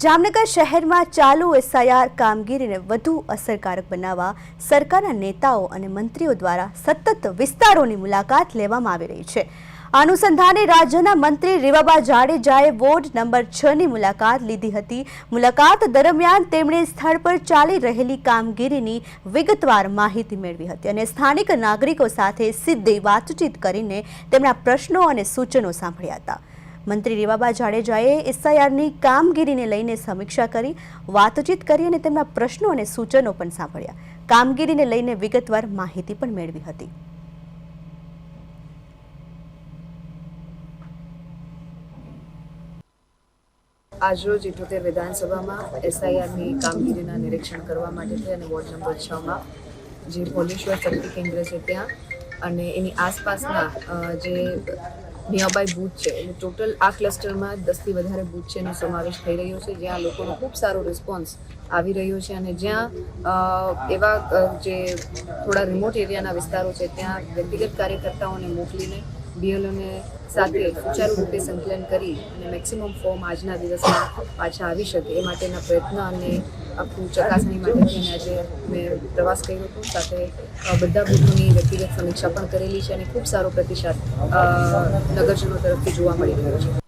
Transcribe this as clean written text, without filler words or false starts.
જામનગર શહેરમાં ચાલુ એસઆઈઆર કામગીરીને વધુ અસરકારક બનાવવા સરકારના નેતાઓ અને મંત્રીઓ દ્વારા સતત વિસ્તારોની મુલાકાત લેવામાં આવી રહી છે। આ અનુસંધાને રાજ્યના મંત્રી રીવાબા જાડેજાએ વોર્ડ નંબર 6ની મુલાકાત લીધી હતી। મુલાકાત દરમિયાન તેમણે સ્થળ પર ચાલી રહેલી કામગીરીની વિગતવાર માહિતી મેળવી હતી અને સ્થાનિક નાગરિકો સાથે સીધી વાતચીત કરીને તેમના પ્રશ્નો અને સૂચનો સાંભળ્યા હતા। મંત્રી રીવાબા જાડેજાએ એસઆઈઆરની કામગીરીને લઈને સમીક્ષા કરી, વાતચીત કરી અને તેમના પ્રશ્નો અને સૂચનો પણ સાંભળ્યા। કામગીરીને લઈને વિગતવાર માહિતી પણ મેળવી હતી। આજરોજ 78 વિધાનસભામાં એસઆઈઆરની કામગીરીના નિરીક્ષણ કરવા માટે થઈ અને વોર્ડ નંબર 6માં જે ભોલેશ્વર શક્તિ કેન્દ્ર છે ત્યાં અને એની આસપાસના જે નિયરબાય બૂથ છે એટલે ટોટલ આ ક્લસ્ટરમાં 10થી વધારે બૂથ છે એનો સમાવેશ થઈ રહ્યો છે, જ્યાં લોકોનો ખૂબ સારો રિસ્પોન્સ આવી રહ્યો છે અને જ્યાં એવા જે થોડા રિમોટ એરિયાના વિસ્તારો છે ત્યાં વ્યક્તિગત કાર્યકર્તાઓને મોકલીને બીએલઓને સાથે સુચારુ રૂપે સંકલન કરી અને મેક્સિમમ ફોર્મ આજના દિવસમાં પાછા આવી શકે એ માટેના પ્રયત્ન અને આખું ચકાસણી માટે થઈને આજે મેં પ્રવાસ કર્યો હતો। સાથે બધા બૂથોની વ્યક્તિગત સમીક્ષા પણ કરેલી છે અને ખૂબ સારો પ્રતિસાદ નગરજનો તરફથી જોવા મળી રહ્યો છે।